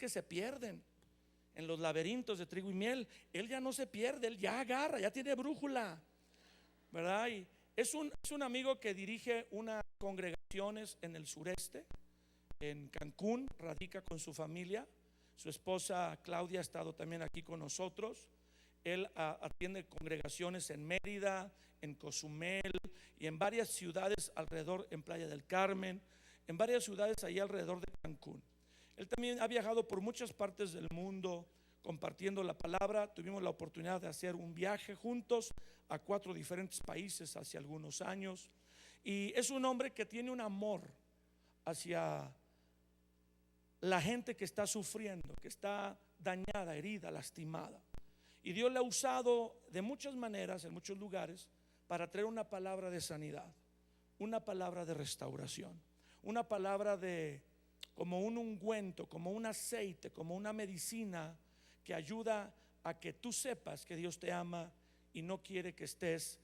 que se pierden en los laberintos de trigo y miel. Él ya no se pierde, él ya agarra, ya tiene brújula, ¿verdad? Y es un amigo que dirige unas congregaciones en el sureste, en Cancún, radica con su familia. Su esposa Claudia ha estado también aquí con nosotros. Él atiende congregaciones en Mérida, en Cozumel y en varias ciudades alrededor, en Playa del Carmen, en varias ciudades ahí alrededor de Cancún. Él también ha viajado por muchas partes del mundo compartiendo la palabra. Tuvimos la oportunidad de hacer un viaje juntos a 4 diferentes países hace algunos años. Y es un hombre que tiene un amor hacia la gente que está sufriendo, que está dañada, herida, lastimada. Y Dios le ha usado de muchas maneras, en muchos lugares, para traer una palabra de sanidad, una palabra de restauración, una palabra de como un ungüento, como un aceite, como una medicina que ayuda a que tú sepas que Dios te ama y no quiere que estés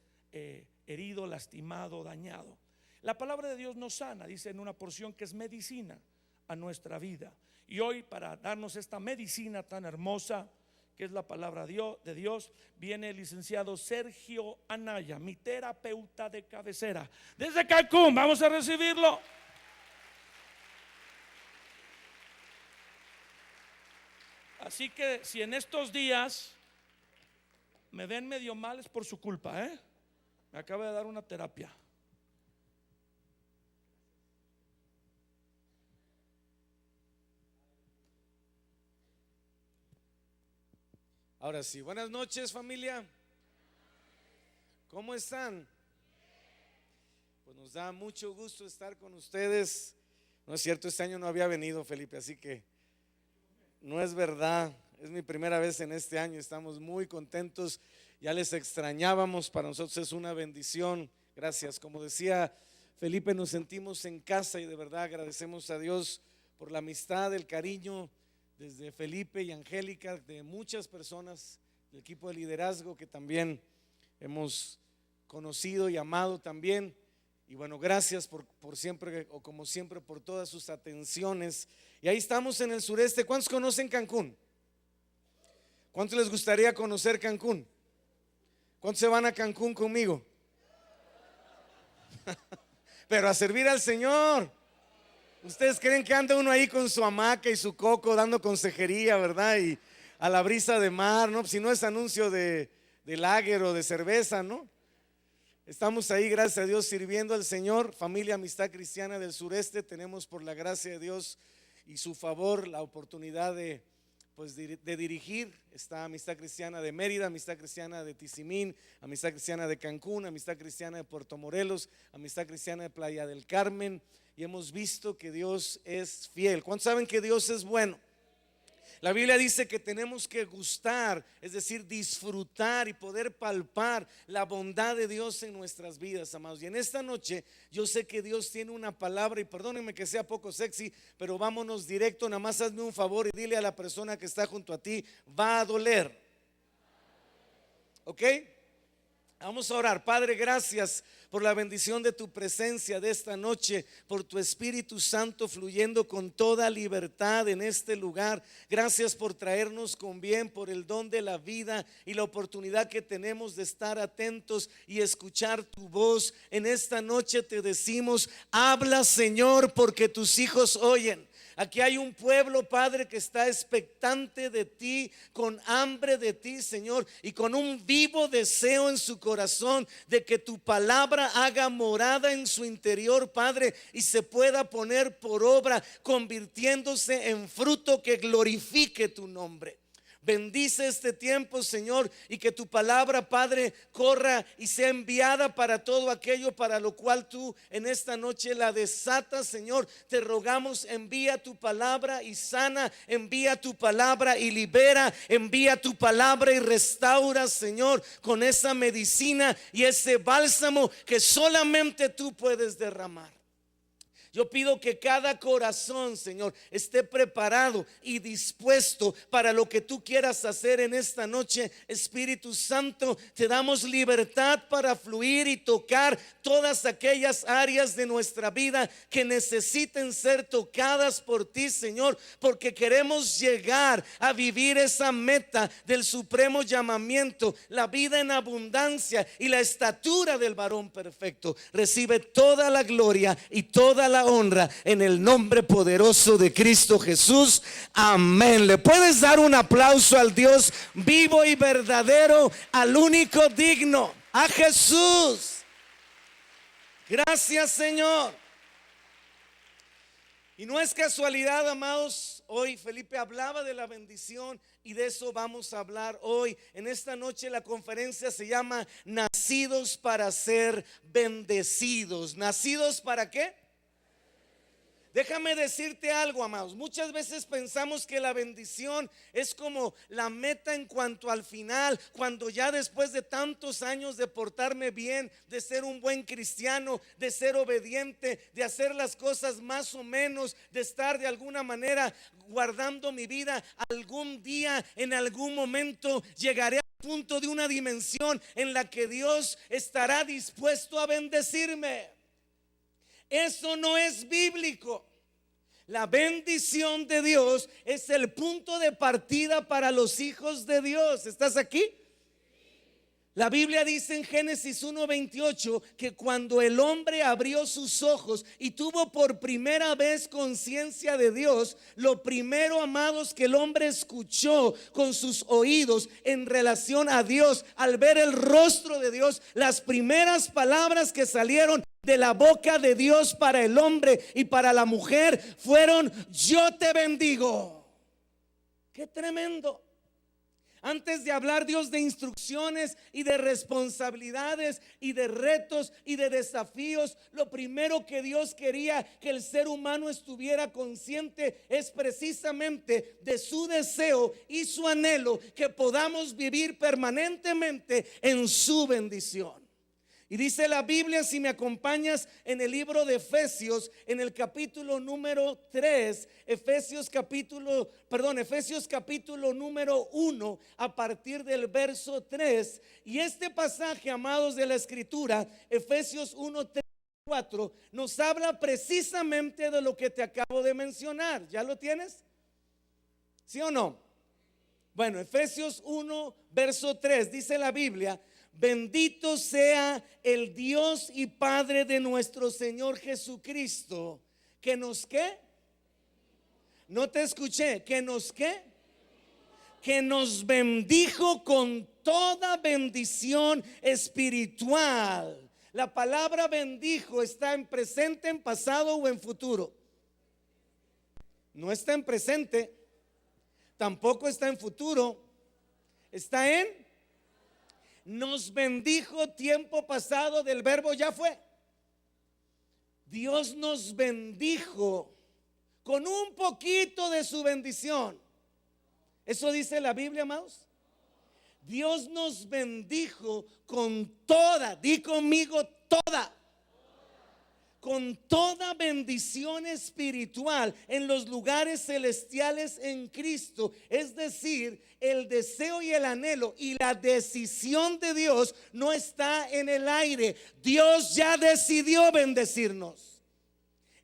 herido, lastimado, dañado. La palabra de Dios nos sana, dice en una porción, que es medicina a nuestra vida. Y hoy, para darnos esta medicina tan hermosa que es la palabra de Dios, viene el licenciado Sergio Anaya, mi terapeuta de cabecera desde Cancún. Vamos a recibirlo. Así que si en estos días me ven medio mal, es por su culpa, ¿eh? Me acaba de dar una terapia. Ahora sí, buenas noches, familia. ¿Cómo están? Pues nos da mucho gusto estar con ustedes. No es cierto, este año no había venido, Felipe, así que no es verdad. Es mi primera vez en este año. Estamos muy contentos. Ya les extrañábamos. Para nosotros es una bendición. Gracias. Como decía Felipe, nos sentimos en casa y de verdad agradecemos a Dios por la amistad, el cariño desde Felipe y Angélica, de muchas personas del equipo de liderazgo que también hemos conocido y amado también. Y bueno, gracias por siempre, o como siempre, por todas sus atenciones. Y ahí estamos en el sureste. ¿Cuántos conocen Cancún? ¿Cuántos les gustaría conocer Cancún? ¿Cuántos se van a Cancún conmigo? Pero a servir al Señor. Ustedes creen que anda uno ahí con su hamaca y su coco dando consejería, ¿verdad? Y a la brisa de mar, ¿no? Si no es anuncio de lager o de cerveza, ¿no? Estamos ahí, gracias a Dios, sirviendo al Señor. Familia Amistad Cristiana del Sureste, tenemos por la gracia de Dios y su favor la oportunidad de dirigir esta Amistad Cristiana de Mérida, Amistad Cristiana de Tizimín, Amistad Cristiana de Cancún, Amistad Cristiana de Puerto Morelos, Amistad Cristiana de Playa del Carmen. Y hemos visto que Dios es fiel. ¿Cuántos saben que Dios es bueno? La Biblia dice que tenemos que gustar, es decir, disfrutar y poder palpar la bondad de Dios en nuestras vidas, amados. Y en esta noche yo sé que Dios tiene una palabra, y perdónenme que sea poco sexy, pero vámonos directo. Nada más hazme un favor y dile a la persona que está junto a ti: va a doler. ¿Ok? Vamos a orar. Padre, gracias por la bendición de tu presencia de esta noche, por tu Espíritu Santo fluyendo con toda libertad en este lugar. Gracias por traernos con bien, por el don de la vida y la oportunidad que tenemos de estar atentos y escuchar tu voz. En esta noche te decimos: habla, Señor, porque tus hijos oyen. Aquí hay un pueblo, Padre, que está expectante de ti, con hambre de ti, Señor, y con un vivo deseo en su corazón de que tu palabra haga morada en su interior, Padre, y se pueda poner por obra, convirtiéndose en fruto que glorifique tu nombre. Bendice este tiempo, Señor, y que tu palabra, Padre, corra y sea enviada para todo aquello para lo cual tú en esta noche la desatas, Señor. Te rogamos, envía tu palabra y sana, envía tu palabra y libera, envía tu palabra y restaura, Señor, con esa medicina y ese bálsamo que solamente tú puedes derramar. Yo pido que cada corazón, Señor, esté preparado y dispuesto para lo que tú quieras hacer en esta noche. Espíritu Santo, te damos libertad para fluir y tocar todas aquellas áreas de nuestra vida que necesiten ser tocadas por ti, Señor, porque queremos llegar a vivir esa meta del supremo llamamiento, la vida en abundancia y la estatura del varón perfecto. Recibe toda la gloria y toda la honra en el nombre poderoso de Cristo Jesús. Amén. ¿Le puedes dar un aplauso al Dios vivo y verdadero, al único digno, a Jesús? Gracias, Señor. Y no es casualidad, amados, hoy Felipe hablaba de la bendición y de eso vamos a hablar hoy. En esta noche la conferencia se llama Nacidos para ser bendecidos. ¿Nacidos para qué? Déjame decirte algo, amados. Muchas veces pensamos que la bendición es como la meta en cuanto al final, cuando ya después de tantos años de portarme bien, de ser un buen cristiano, de ser obediente, de hacer las cosas más o menos, de estar de alguna manera guardando mi vida, algún día, en algún momento llegaré al punto de una dimensión en la que Dios estará dispuesto a bendecirme. Eso no es bíblico. La bendición de Dios es el punto de partida para los hijos de Dios. ¿Estás aquí? La Biblia dice en Génesis 1:28 que cuando el hombre abrió sus ojos y tuvo por primera vez conciencia de Dios, lo primero, amados, que el hombre escuchó con sus oídos en relación a Dios, al ver el rostro de Dios, las primeras palabras que salieron de la boca de Dios para el hombre y para la mujer fueron: yo te bendigo. Qué tremendo. Antes de hablar Dios de instrucciones y de responsabilidades y de retos y de desafíos, lo primero que Dios quería que el ser humano estuviera consciente es precisamente de su deseo y su anhelo, que podamos vivir permanentemente en su bendición. Y dice la Biblia, si me acompañas en el libro de Efesios, en el capítulo número 3, Efesios capítulo número 1, a partir del verso 3. Y este pasaje, amados, de la Escritura, Efesios 1, 3, 4, nos habla precisamente de lo que te acabo de mencionar. ¿Ya lo tienes? ¿Sí o no? Bueno, Efesios 1, verso 3, dice la Biblia: bendito sea el Dios y Padre de nuestro Señor Jesucristo, que nos ¿qué? No te escuché. ¿Que nos qué? Que nos bendijo con toda bendición espiritual. La palabra bendijo está en presente, en pasado o en futuro. No está en presente, tampoco está en futuro, está en nos bendijo, tiempo pasado del verbo ya fue. Dios nos bendijo con un poquito de su bendición. Eso dice la Biblia, amados. Dios nos bendijo con toda, di conmigo, toda, con toda bendición espiritual en los lugares celestiales en Cristo. Es decir, el deseo y el anhelo y la decisión de Dios no está en el aire. Dios ya decidió bendecirnos.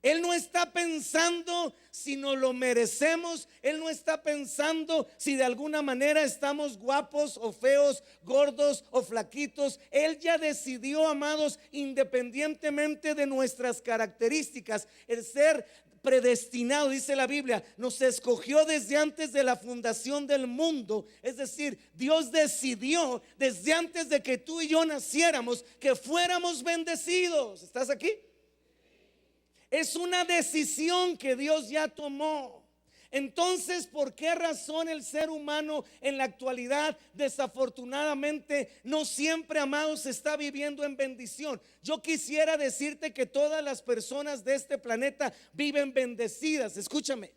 Él no está pensando si nos lo merecemos. Él no está pensando si de alguna manera estamos guapos o feos, gordos o flaquitos. Él ya decidió, amados, independientemente de nuestras características, el ser predestinado, dice la Biblia, nos escogió desde antes de la fundación del mundo. Es decir, Dios decidió desde antes de que tú y yo naciéramos que fuéramos bendecidos. ¿Estás aquí? Es una decisión que Dios ya tomó. Entonces, ¿por qué razón el ser humano en la actualidad desafortunadamente no siempre, amados, está viviendo en bendición? Yo quisiera decirte que todas las personas de este planeta viven bendecidas. Escúchame.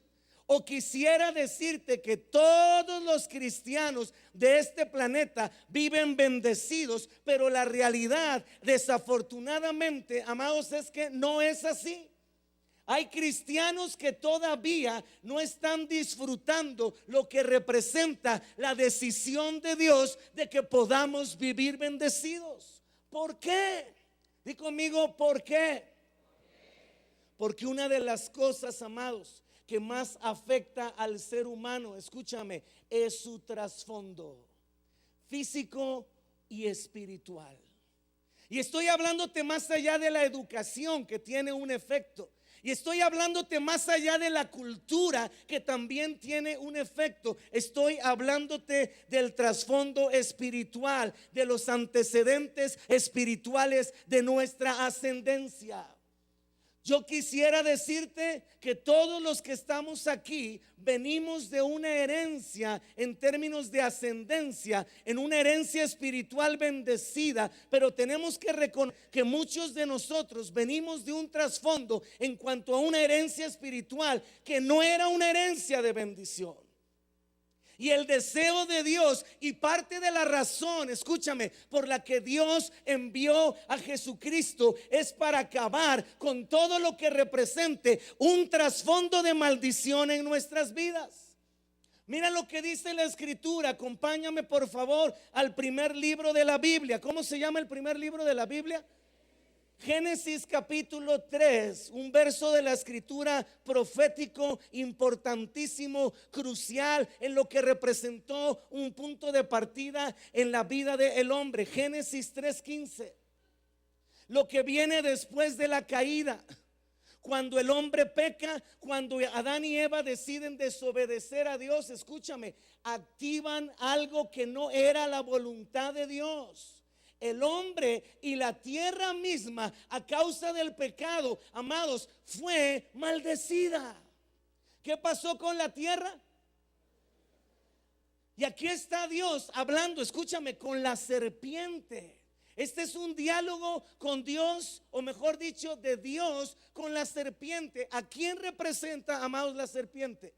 O quisiera decirte que todos los cristianos de este planeta viven bendecidos, pero la realidad, desafortunadamente, amados, es que no es así. Hay cristianos que todavía no están disfrutando lo que representa la decisión de Dios de que podamos vivir bendecidos. ¿Por qué? Di conmigo, ¿por qué? Porque una de las cosas, amados, que más afecta al ser humano, escúchame, es su trasfondo físico y espiritual. Y estoy hablándote más allá de la educación, que tiene un efecto. Y estoy hablándote más allá de la cultura, que también tiene un efecto. Estoy hablándote del trasfondo espiritual, de los antecedentes espirituales de nuestra ascendencia. Yo quisiera decirte que todos los que estamos aquí venimos de una herencia en términos de ascendencia, en una herencia espiritual bendecida, pero tenemos que reconocer que muchos de nosotros venimos de un trasfondo en cuanto a una herencia espiritual que no era una herencia de bendición. Y el deseo de Dios y parte de la razón, escúchame, por la que Dios envió a Jesucristo es para acabar con todo lo que represente un trasfondo de maldición en nuestras vidas. Mira lo que dice la Escritura. Acompáñame por favor al primer libro de la Biblia. ¿Cómo se llama el primer libro de la Biblia? Génesis capítulo 3, un verso de la Escritura profético importantísimo, crucial en lo que representó un punto de partida en la vida del hombre. Génesis 3:15, lo que viene después de la caída. Cuando el hombre peca, cuando Adán y Eva deciden desobedecer a Dios, escúchame, activan algo que no era la voluntad de Dios. El hombre y la tierra misma, a causa del pecado, amados, fue maldecida. ¿Qué pasó con la tierra? Y aquí está Dios hablando, escúchame, con la serpiente. Este es un diálogo con Dios, o mejor dicho, de Dios con la serpiente. ¿A quién representa, amados, la serpiente?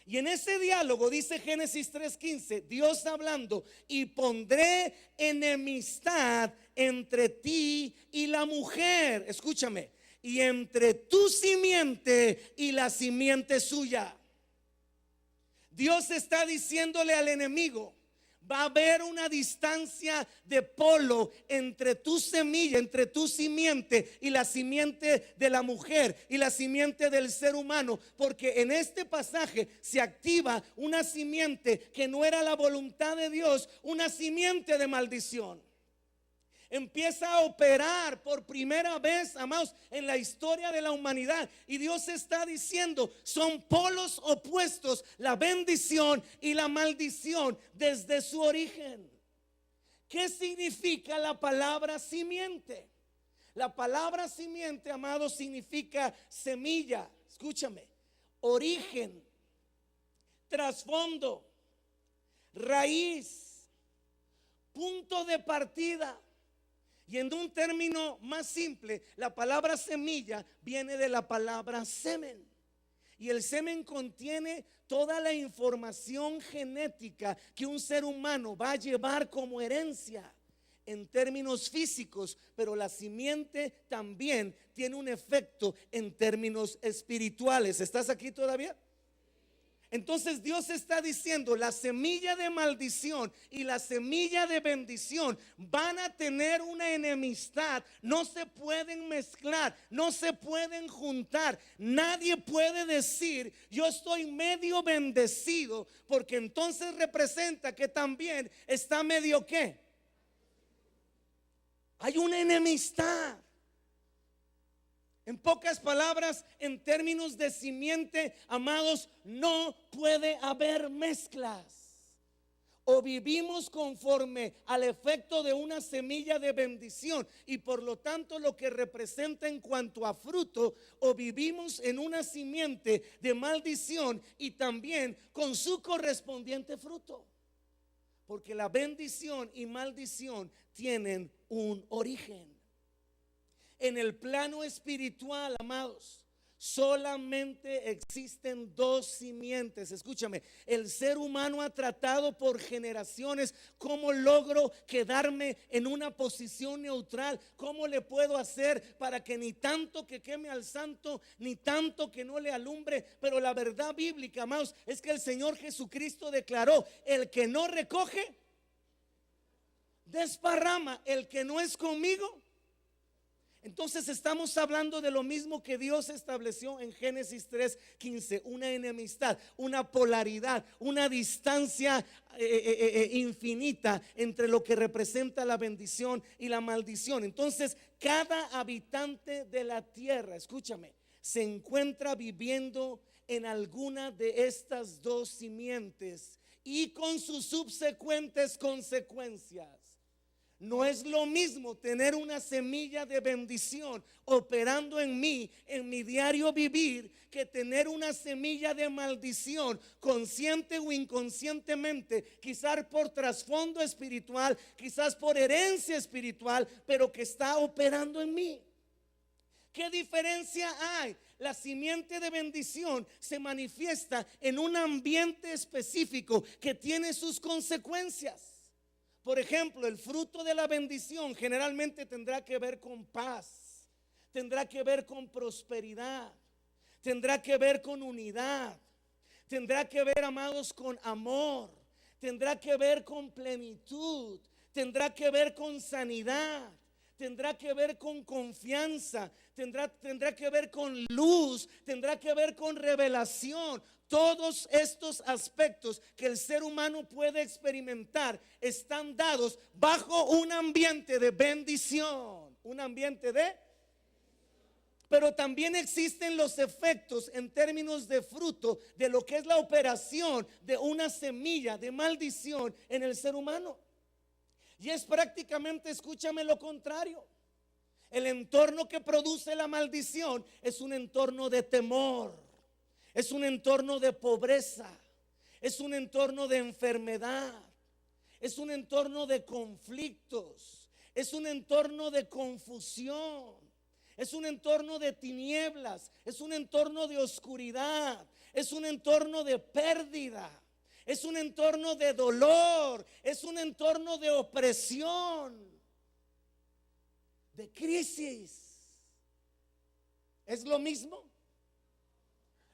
Y en ese diálogo dice Génesis 3:15, Dios hablando: y pondré enemistad entre ti y la mujer, escúchame, y entre tu simiente y la simiente suya. Dios está diciéndole al enemigo: va a haber una distancia de polo entre tu semilla, entre tu simiente y la simiente de la mujer y la simiente del ser humano, porque en este pasaje se activa una simiente que no era la voluntad de Dios, una simiente de maldición. Empieza a operar por primera vez, amados, en la historia de la humanidad. Y Dios está diciendo: son polos opuestos, la bendición y la maldición desde su origen. ¿Qué significa la palabra simiente? La palabra simiente, amados, significa semilla. Escúchame: origen, trasfondo, raíz, punto de partida. Y en un término más simple, la palabra semilla viene de la palabra semen. Y el semen contiene toda la información genética que un ser humano va a llevar como herencia en términos físicos, pero la simiente también tiene un efecto en términos espirituales. ¿Estás aquí todavía? Entonces Dios está diciendo: la semilla de maldición y la semilla de bendición van a tener una enemistad. No se pueden mezclar, no se pueden juntar. Nadie puede decir: yo estoy medio bendecido, porque entonces representa que también está medio ¿qué? Hay una enemistad. En pocas palabras, en términos de simiente, amados, no puede haber mezclas. O vivimos conforme al efecto de una semilla de bendición y por lo tanto lo que representa en cuanto a fruto, o vivimos en una simiente de maldición y también con su correspondiente fruto. Porque la bendición y maldición tienen un origen. En el plano espiritual, amados, Solamente existen dos simientes. Escúchame, el ser humano ha tratado por generaciones cómo logro quedarme en una posición neutral, cómo le puedo hacer para que ni tanto que queme al santo, ni tanto que no le alumbre. Pero la verdad bíblica, amados, es que el Señor Jesucristo declaró: el que no recoge, desparrama; el que no es conmigo. Entonces estamos hablando de lo mismo que Dios estableció en Génesis 3:15, una enemistad, una polaridad, una distancia infinita entre lo que representa la bendición y la maldición. Entonces cada habitante de la tierra, escúchame, se encuentra viviendo en alguna de estas dos simientes y con sus subsecuentes consecuencias. No es lo mismo tener una semilla de bendición operando en mí, en mi diario vivir, que tener una semilla de maldición, consciente o inconscientemente, quizás por trasfondo espiritual, quizás por herencia espiritual, pero que está operando en mí. ¿Qué diferencia hay? La simiente de bendición se manifiesta en un ambiente específico que tiene sus consecuencias. Por ejemplo, el fruto de la bendición generalmente tendrá que ver con paz, tendrá que ver con prosperidad, tendrá que ver con unidad, tendrá que ver, amados, con amor, tendrá que ver con plenitud, tendrá que ver con sanidad, tendrá que ver con confianza, tendrá que ver con luz, tendrá que ver con revelación. Todos estos aspectos que el ser humano puede experimentar están dados bajo un ambiente de bendición, un ambiente de... Pero también existen los efectos en términos de fruto de lo que es la operación de una semilla de maldición en el ser humano. Y es prácticamente, escúchame, lo contrario. El entorno que produce la maldición es un entorno de temor, es un entorno de pobreza, es un entorno de enfermedad, es un entorno de conflictos, es un entorno de confusión, es un entorno de tinieblas, es un entorno de oscuridad, es un entorno de pérdida, es un entorno de dolor, es un entorno de opresión, de crisis. ¿Es lo mismo?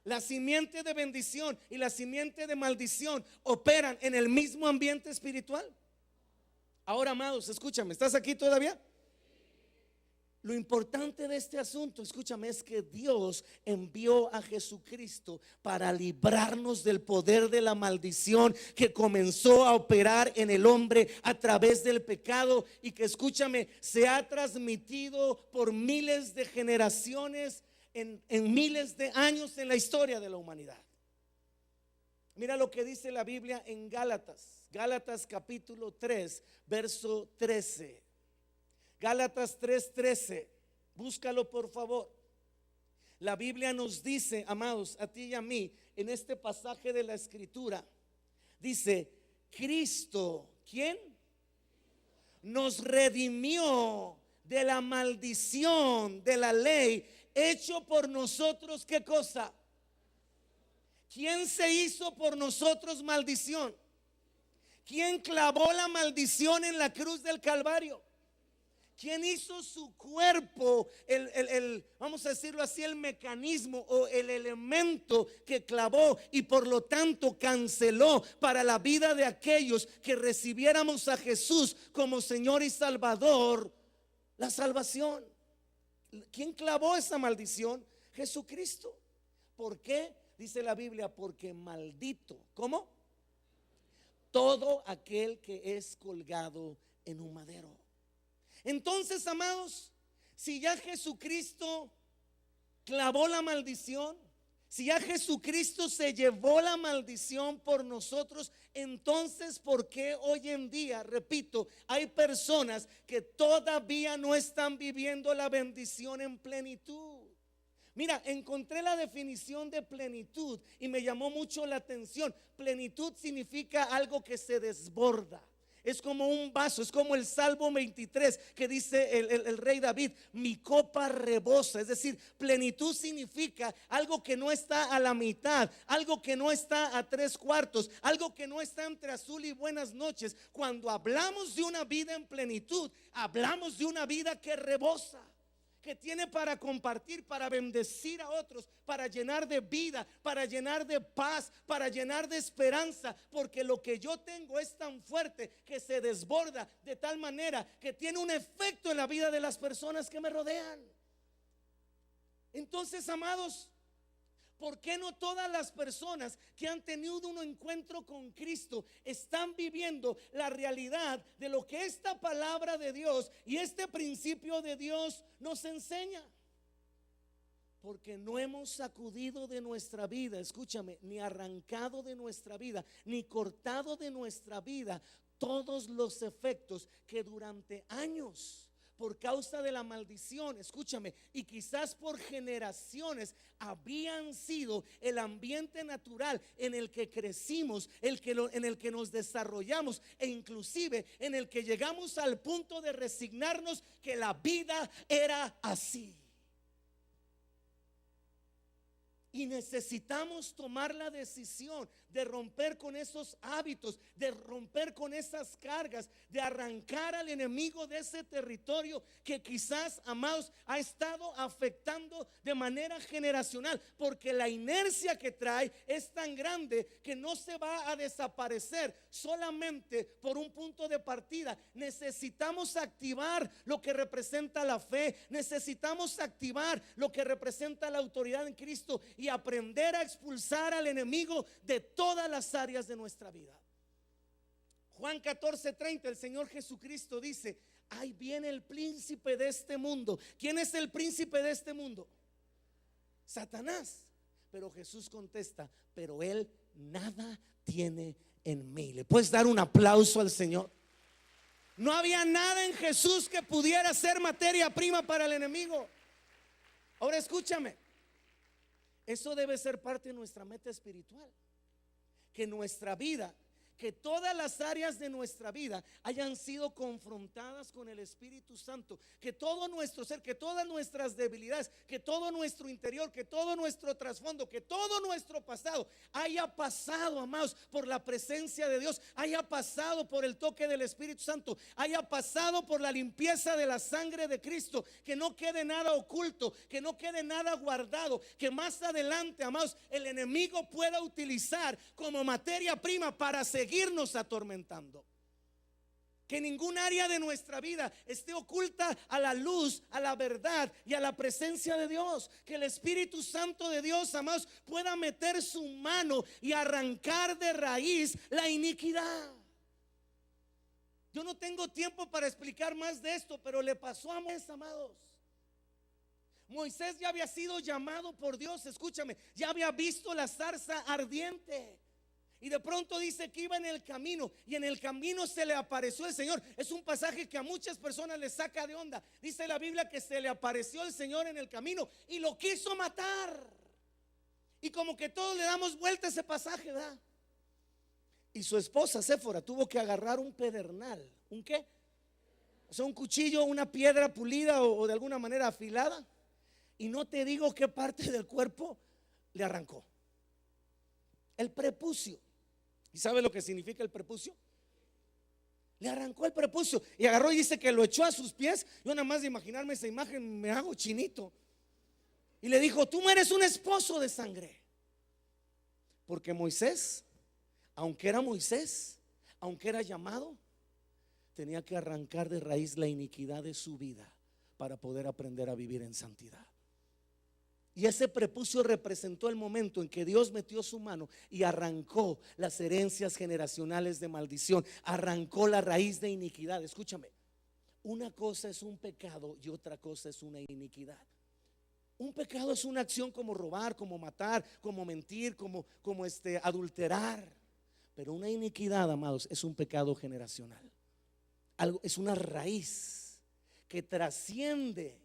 La simiente de bendición y la simiente de maldición operan en el mismo ambiente espiritual. Ahora, amados, escúchame, ¿estás aquí todavía? Lo importante de este asunto, escúchame, es que Dios envió a Jesucristo para librarnos del poder de la maldición que comenzó a operar en el hombre a través del pecado y que, escúchame, se ha transmitido por miles de generaciones, en miles de años en la historia de la humanidad. Mira lo que dice la Biblia en Gálatas capítulo 3, verso 13. Gálatas 3:13, búscalo por favor. La Biblia nos dice, amados, a ti y a mí, en este pasaje de la Escritura, dice: Cristo, ¿quién? Nos redimió de la maldición de la ley, hecho por nosotros, ¿qué cosa? ¿Quién se hizo por nosotros maldición? ¿Quién clavó la maldición en la cruz del Calvario? ¿Quién hizo su cuerpo, vamos a decirlo así, el mecanismo o el elemento que clavó y por lo tanto canceló para la vida de aquellos que recibiéramos a Jesús como Señor y Salvador, la salvación? ¿Quién clavó esa maldición? Jesucristo. ¿Por qué? Dice la Biblia: porque maldito, ¿cómo? Todo aquel que es colgado en un madero. Entonces, amados, si ya Jesucristo clavó la maldición, si ya Jesucristo se llevó la maldición por nosotros, entonces ¿por qué hoy en día, repito, hay personas que todavía no están viviendo la bendición en plenitud? Mira, encontré la definición de plenitud y me llamó mucho la atención. Plenitud significa algo que se desborda, Es como un vaso, es como el Salmo 23 que dice el rey David: mi copa rebosa. Es decir, plenitud significa algo que no está a la mitad, algo que no está a tres cuartos, algo que no está entre azul y buenas noches. Cuando hablamos de una vida en plenitud, hablamos de una vida que rebosa, que tiene para compartir, para bendecir a otros, para llenar de vida, para llenar de paz, para llenar de esperanza, porque lo que yo tengo es tan fuerte que se desborda de tal manera que tiene un efecto en la vida de las personas que me rodean. Entonces, amados, ¿por qué no todas las personas que han tenido un encuentro con Cristo están viviendo la realidad de lo que esta palabra de Dios y este principio de Dios nos enseña? Porque no hemos sacudido de nuestra vida, escúchame, ni arrancado de nuestra vida, ni cortado de nuestra vida todos los efectos que durante años, por causa de la maldición, escúchame, y quizás por generaciones, habían sido el ambiente natural en el que crecimos, en el que nos desarrollamos, e inclusive en el que llegamos al punto de resignarnos que la vida era así. Y necesitamos tomar la decisión de romper con esos hábitos, de romper con esas cargas, de arrancar al enemigo de ese territorio que quizás, amados, ha estado afectando de manera generacional, porque la inercia que trae es tan grande que no se va a desaparecer solamente por un punto de partida. Necesitamos activar lo que representa la fe, necesitamos activar lo que representa la autoridad en Cristo y aprender a expulsar al enemigo de todas las áreas de nuestra vida. Juan 14:30, el Señor Jesucristo dice: ahí viene el príncipe de este mundo. ¿Quién es el príncipe de este mundo? Satanás. Pero Jesús contesta: pero él nada tiene en mí. ¿Le puedes dar un aplauso al Señor? No había nada en Jesús que pudiera ser materia prima para el enemigo. Ahora escúchame, eso debe ser parte de nuestra meta espiritual. Que nuestra vida, que todas las áreas de nuestra vida hayan sido confrontadas con el Espíritu Santo, que todo nuestro ser, que todas nuestras debilidades, que todo nuestro interior, que todo nuestro trasfondo, que todo nuestro pasado haya pasado, amados, por la presencia de Dios, haya pasado por el toque del Espíritu Santo, haya pasado por la limpieza de la sangre de Cristo, que no quede nada oculto, que no quede nada guardado, que más adelante, amados, el enemigo pueda utilizar como materia prima para seguirnos atormentando. Que ningún área de nuestra vida esté oculta a la luz, a la verdad y a la presencia de Dios. Que el Espíritu Santo de Dios, amados, pueda meter su mano y arrancar de raíz la iniquidad. Yo no tengo tiempo para explicar más de esto, pero le pasó a Moisés, amados. Moisés ya había sido llamado por Dios, escúchame, ya había visto la zarza ardiente. Y de pronto dice que iba en el camino y en el camino se le apareció el Señor. Es un pasaje que a muchas personas les saca de onda. Dice la Biblia que se le apareció el Señor en el camino y lo quiso matar. Y como que todos le damos vuelta a ese pasaje, ¿verdad? Y su esposa Séfora tuvo que agarrar un pedernal. ¿Un qué? O sea, un cuchillo, una piedra pulida o de alguna manera afilada. Y no te digo qué parte del cuerpo le arrancó. El prepucio. ¿Y sabe lo que significa el prepucio? Le arrancó el prepucio y agarró y dice que lo echó a sus pies. Yo nada más de imaginarme esa imagen me hago chinito. Y le dijo: tú eres un esposo de sangre. Porque Moisés, aunque era llamado, tenía que arrancar de raíz la iniquidad de su vida para poder aprender a vivir en santidad. Y ese prepucio representó el momento en que Dios metió su mano y arrancó las herencias generacionales de maldición, arrancó la raíz de iniquidad. Escúchame, una cosa es un pecado y otra cosa es una iniquidad. Un pecado es una acción como robar, como matar, como mentir, como adulterar. Pero una iniquidad, amados, es un pecado generacional. Es una raíz que trasciende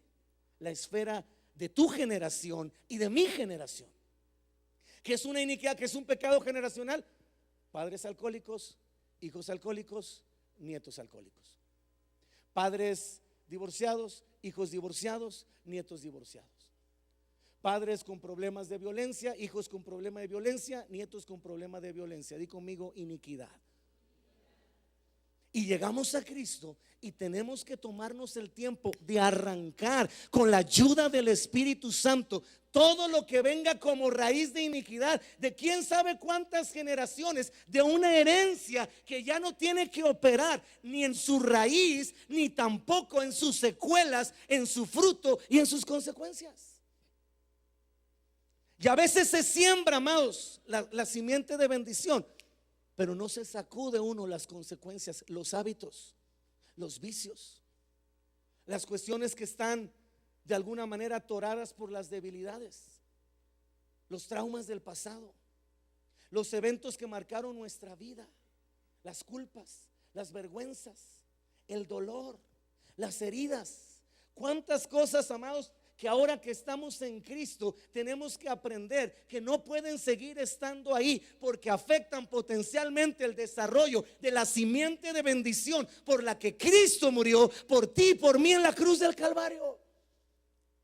la esfera de tu generación y de mi generación. ¿Qué es una iniquidad? ¿Qué es un pecado generacional? Padres alcohólicos, hijos alcohólicos, nietos alcohólicos. Padres divorciados, hijos divorciados, nietos divorciados. Padres con problemas de violencia, hijos con problema de violencia, nietos con problema de violencia. Di conmigo, iniquidad. Y llegamos a Cristo y tenemos que tomarnos el tiempo de arrancar con la ayuda del Espíritu Santo todo lo que venga como raíz de iniquidad, de quién sabe cuántas generaciones, de una herencia que ya no tiene que operar ni en su raíz, ni tampoco en sus secuelas, en su fruto y en sus consecuencias. Y a veces se siembra, amados, la simiente de bendición, pero no se sacude uno las consecuencias, los hábitos, los vicios, las cuestiones que están de alguna manera atoradas por las debilidades, los traumas del pasado, los eventos que marcaron nuestra vida, las culpas, las vergüenzas, el dolor, las heridas. ¿Cuántas cosas, amados, que ahora que estamos en Cristo tenemos que aprender que no pueden seguir estando ahí, porque afectan potencialmente el desarrollo de la simiente de bendición por la que Cristo murió por ti y por mí en la cruz del Calvario?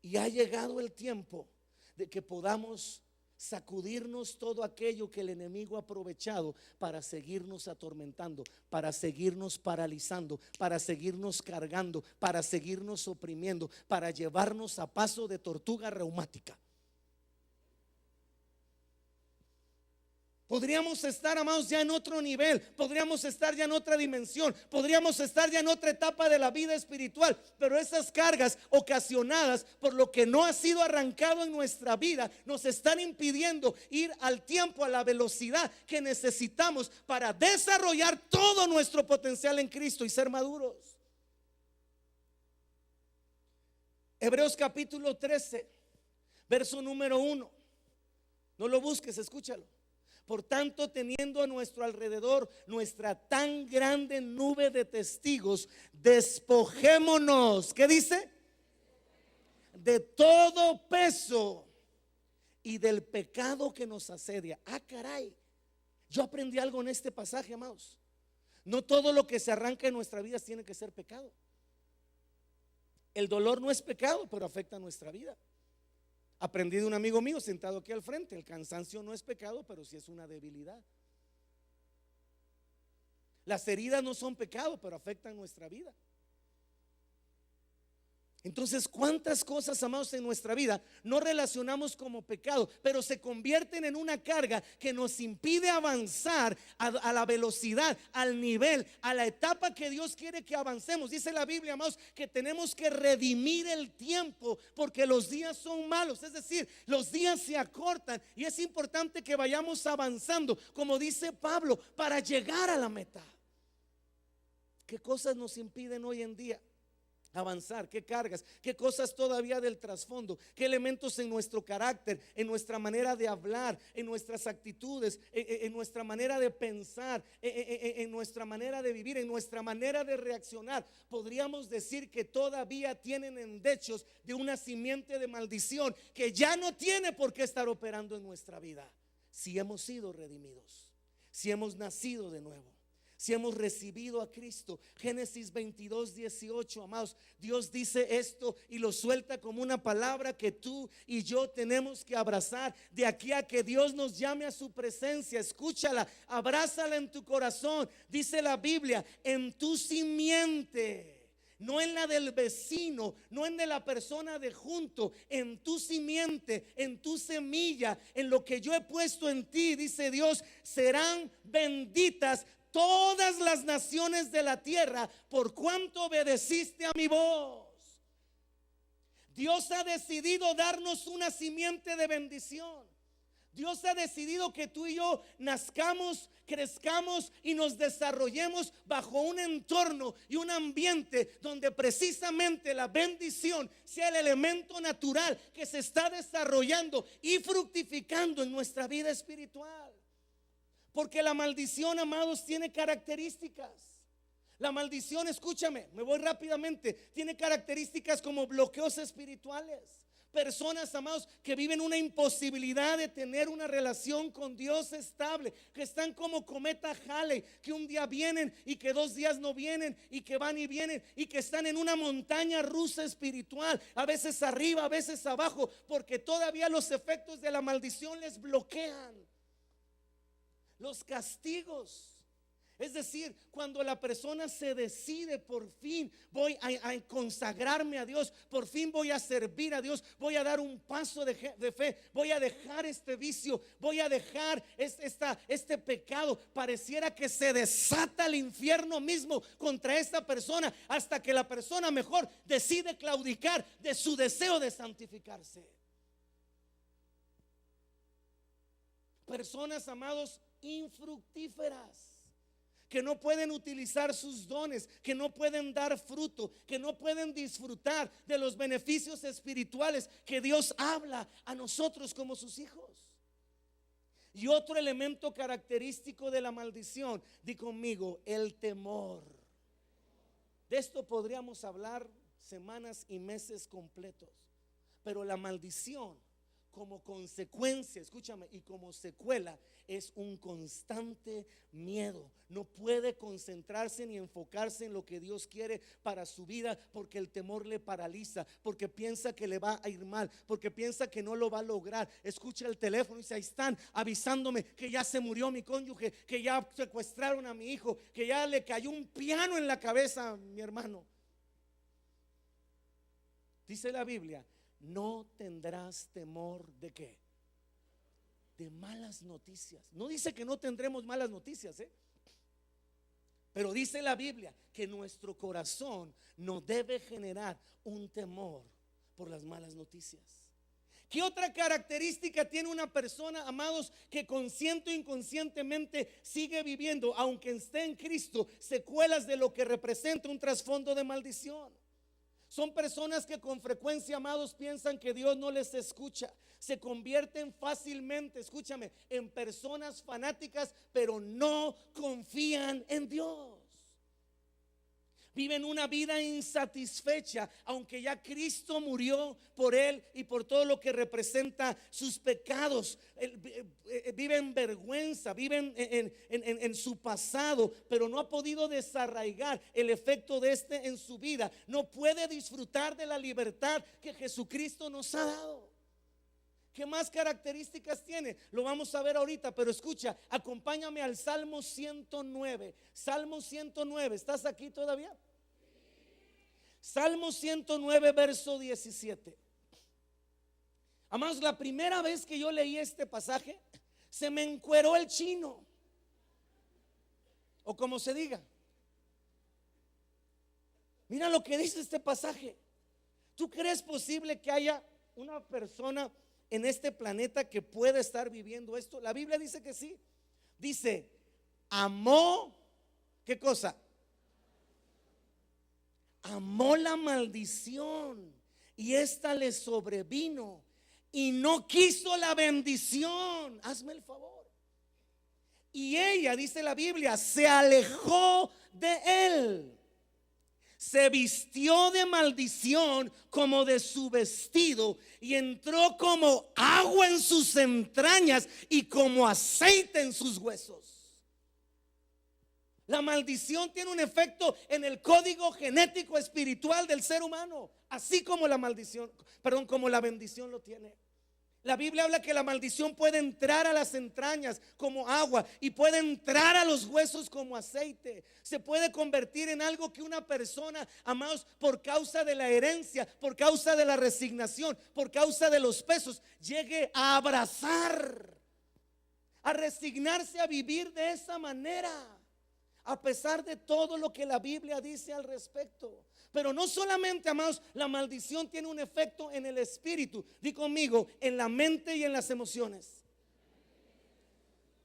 Y ha llegado el tiempo de que podamos sacudirnos todo aquello que el enemigo ha aprovechado para seguirnos atormentando, para seguirnos paralizando, para seguirnos cargando, para seguirnos oprimiendo, para llevarnos a paso de tortuga reumática. Podríamos estar, amados, ya en otro nivel, podríamos estar ya en otra dimensión, podríamos estar ya en otra etapa de la vida espiritual, pero esas cargas ocasionadas por lo que no ha sido arrancado en nuestra vida nos están impidiendo ir al tiempo, a la velocidad que necesitamos para desarrollar todo nuestro potencial en Cristo y ser maduros. Hebreos capítulo 13, verso número 1. No lo busques, escúchalo. Por tanto, teniendo a nuestro alrededor nuestra tan grande nube de testigos, despojémonos, ¿qué dice? De todo peso y del pecado que nos asedia. Ah, caray, yo aprendí algo en este pasaje, amados. No todo lo que se arranca en nuestra vida tiene que ser pecado. El dolor no es pecado, pero afecta a nuestra vida. Aprendí de un amigo mío sentado aquí al frente: el cansancio no es pecado, pero sí es una debilidad. Las heridas no son pecado, pero afectan nuestra vida. Entonces, ¿cuántas cosas, amados, en nuestra vida no relacionamos como pecado, pero se convierten en una carga que nos impide avanzar a la velocidad, al nivel, a la etapa que Dios quiere que avancemos? Dice la Biblia, amados, que tenemos que redimir el tiempo porque los días son malos, es decir, los días se acortan y es importante que vayamos avanzando, como dice Pablo, para llegar a la meta. ¿Qué cosas nos impiden hoy en día avanzar? ¿Qué cargas? ¿Qué cosas todavía del trasfondo? ¿Qué elementos en nuestro carácter, en nuestra manera de hablar, en nuestras actitudes, en nuestra manera de pensar, en nuestra manera de vivir, en nuestra manera de reaccionar? Podríamos decir que todavía tienen endechos de una simiente de maldición que ya no tiene por qué estar operando en nuestra vida. Si hemos sido redimidos, si hemos nacido de nuevo, si hemos recibido a Cristo. Génesis 22:18, amados, Dios dice esto y lo suelta como una palabra que tú y yo tenemos que abrazar. De aquí a que Dios nos llame a su presencia, escúchala, abrázala en tu corazón. Dice la Biblia: en tu simiente, no en la del vecino, no en de la persona de junto, en tu simiente, en tu semilla, en lo que yo he puesto en ti, dice Dios, serán benditas todas las naciones de la tierra por cuanto obedeciste a mi voz. Dios ha decidido darnos una simiente de bendición. Dios ha decidido que tú y yo nazcamos, crezcamos y nos desarrollemos bajo un entorno y un ambiente donde precisamente la bendición sea el elemento natural que se está desarrollando y fructificando en nuestra vida espiritual. Porque la maldición, amados, tiene características. La maldición, escúchame, me voy rápidamente, tiene características como bloqueos espirituales. Personas, amados, que viven una imposibilidad de tener una relación con Dios estable, que están como cometa Halley, que un día vienen y que 2 días no vienen, y que van y vienen, y que están en una montaña rusa espiritual, a veces arriba, a veces abajo, porque todavía los efectos de la maldición les bloquean. Los castigos. Es decir, cuando la persona se decide, por fin voy a consagrarme a Dios, por fin voy a servir a Dios, voy a dar un paso de fe, voy a dejar este vicio, voy a dejar este pecado. Pareciera que se desata el infierno mismo contra esta persona, hasta que la persona mejor decide claudicar de su deseo de santificarse. Personas, amados, infructíferas, que no pueden utilizar sus dones, que no pueden dar fruto, que no pueden disfrutar de los beneficios espirituales que Dios habla a nosotros como sus hijos. Y otro elemento característico de la maldición, di conmigo, el temor. De esto podríamos hablar semanas y meses completos, pero la maldición, como consecuencia, escúchame, y como secuela, es un constante miedo. No puede concentrarse ni enfocarse en lo que Dios quiere para su vida, porque el temor le paraliza, porque piensa que le va a ir mal, porque piensa que no lo va a lograr. Escucha el teléfono y dice: ahí están avisándome que ya se murió mi cónyuge, que ya secuestraron a mi hijo, que ya le cayó un piano en la cabeza a mi hermano. Dice la Biblia: no tendrás temor de qué, de malas noticias. No dice que no tendremos malas noticias, pero dice la Biblia que nuestro corazón no debe generar un temor por las malas noticias. ¿Qué otra característica tiene una persona, amados, que consciente o inconscientemente sigue viviendo, aunque esté en Cristo, secuelas de lo que representa un trasfondo de maldición? Son personas que con frecuencia, amados, piensan que Dios no les escucha. Se convierten fácilmente, escúchame, en personas fanáticas, pero no confían en Dios. Viven una vida insatisfecha, aunque ya Cristo murió por él y por todo lo que representa sus pecados. Viven vergüenza, viven en su pasado, pero no ha podido desarraigar el efecto de este en su vida. No puede disfrutar de la libertad que Jesucristo nos ha dado. ¿Qué más características tiene? Lo vamos a ver ahorita, pero escucha, acompáñame al Salmo 109. Salmo 109, ¿estás aquí todavía? Salmo 109, verso 17. Amados, la primera vez que yo leí este pasaje, se me encueró el chino, o como se diga. Mira lo que dice este pasaje. ¿Tú crees posible que haya una persona en este planeta que pueda estar viviendo esto? La Biblia dice que sí. Dice: amó, ¿qué cosa? Amó la maldición, y esta le sobrevino, y no quiso la bendición. Hazme el favor. Y ella, dice la Biblia, se alejó de él. Se vistió de maldición como de su vestido, y entró como agua en sus entrañas y como aceite en sus huesos. La maldición tiene un efecto en el código genético espiritual del ser humano, así como la maldición, como la bendición lo tiene. La Biblia habla que la maldición puede entrar a las entrañas como agua, y puede entrar a los huesos como aceite. Se puede convertir en algo que una persona, amados, por causa de la herencia, por causa de la resignación, por causa de los pesos, llegue a abrazar, a resignarse a vivir de esa manera, a pesar de todo lo que la Biblia dice al respecto. Pero no solamente, amados, la maldición tiene un efecto en el espíritu. Di conmigo, en la mente y en las emociones.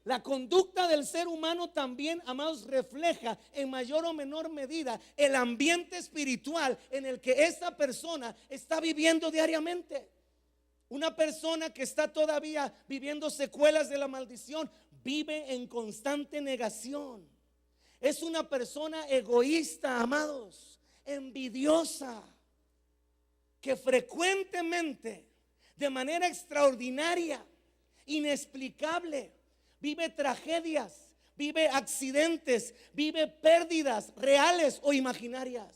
La conducta del ser humano también, amados, refleja en mayor o menor medida el ambiente espiritual en el que esa persona está viviendo diariamente. Una persona que está todavía viviendo secuelas de la maldición vive en constante negación. Es una persona egoísta, amados, envidiosa, que frecuentemente, de manera extraordinaria, inexplicable, vive tragedias, vive accidentes, vive pérdidas reales o imaginarias.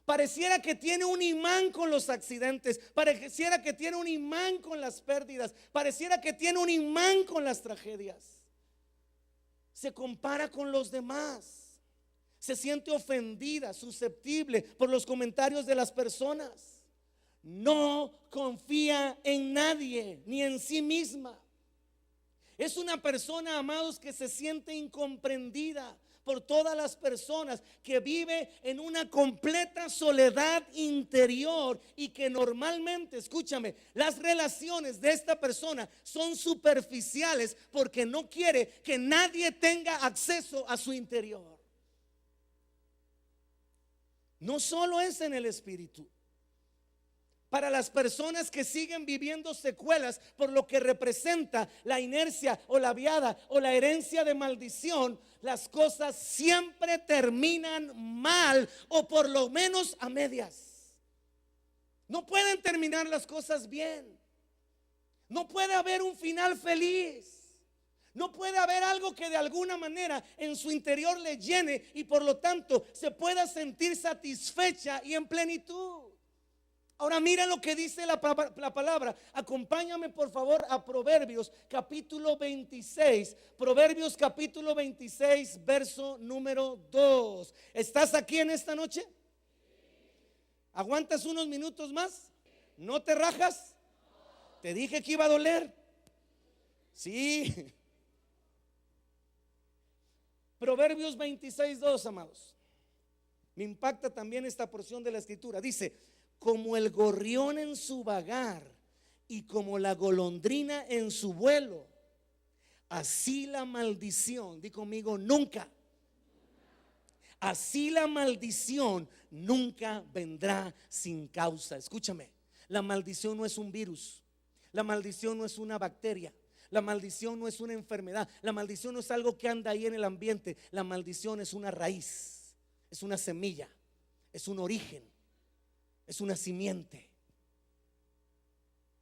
Pareciera que tiene un imán con los accidentes, pareciera que tiene un imán con las pérdidas, pareciera que tiene un imán con las tragedias. Se compara con los demás, se siente ofendida, susceptible por los comentarios de las personas. No confía en nadie ni en sí misma. Es una persona, amados, que se siente incomprendida por todas las personas, que vive en una completa soledad interior y que normalmente, escúchame, las relaciones de esta persona son superficiales porque no quiere que nadie tenga acceso a su interior. No solo es en el espíritu. Para las personas que siguen viviendo secuelas por lo que representa la inercia o la viada o la herencia de maldición, las cosas siempre terminan mal o por lo menos a medias. No pueden terminar las cosas bien. No puede haber un final feliz. No puede haber algo que de alguna manera en su interior le llene y por lo tanto se pueda sentir satisfecha y en plenitud. Ahora mira lo que dice la palabra. Acompáñame por favor a Proverbios capítulo 26. Proverbios capítulo 26, verso número 2. ¿Estás aquí en esta noche? ¿Aguantas unos minutos más? ¿No te rajas? Te dije que iba a doler. Sí. Proverbios 26, 2, amados. Me impacta también esta porción de la escritura. Dice: como el gorrión en su vagar y como la golondrina en su vuelo, así la maldición, di conmigo, nunca. Así la maldición nunca vendrá sin causa. Escúchame, la maldición no es un virus, la maldición no es una bacteria, la maldición no es una enfermedad, la maldición no es algo que anda ahí en el ambiente. La maldición es una raíz, es una semilla, es un origen, es una simiente.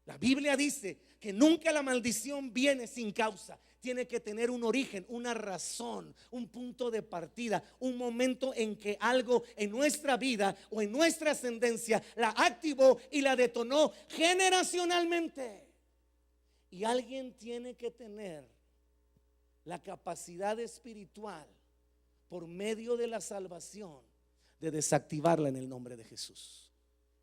La Biblia dice que nunca la maldición viene sin causa. Tiene que tener un origen, una razón, un punto de partida, un momento en que algo en nuestra vida o en nuestra ascendencia la activó y la detonó generacionalmente. Y alguien tiene que tener la capacidad espiritual por medio de la salvación de desactivarla en el nombre de Jesús.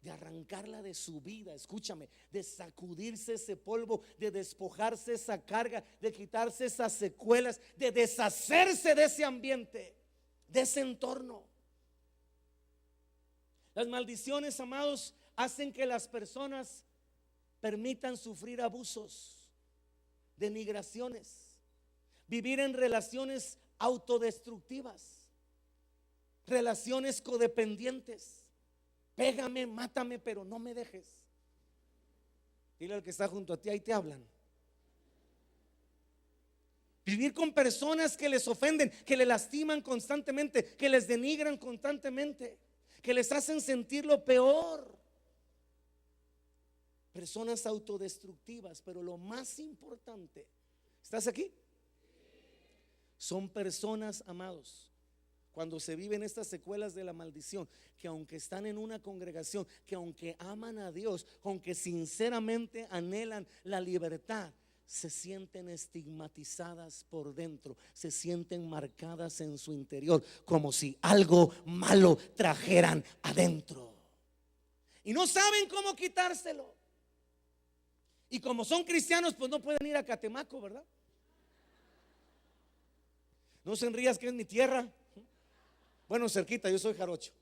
De arrancarla de su vida, escúchame, de sacudirse ese polvo, de despojarse esa carga, de quitarse esas secuelas, de deshacerse de ese ambiente, de ese entorno. Las maldiciones, amados, hacen que las personas permitan sufrir abusos, denigraciones, vivir en relaciones autodestructivas, relaciones codependientes. Pégame, mátame, pero no me dejes. Dile al que está junto a ti, ahí te hablan. Vivir con personas que les ofenden, que les lastiman constantemente, que les denigran constantemente, que les hacen sentir lo peor. Personas autodestructivas, pero lo más importante, ¿estás aquí? Son personas, amados, cuando se viven estas secuelas de la maldición, que aunque están en una congregación, que aunque aman a Dios, aunque sinceramente anhelan la libertad, se sienten estigmatizadas por dentro, se sienten marcadas en su interior, como si algo malo trajeran adentro. Y no saben cómo quitárselo. Y como son cristianos, pues no pueden ir a Catemaco, ¿verdad? No se rías que es mi tierra. Bueno, cerquita, yo soy jarocho.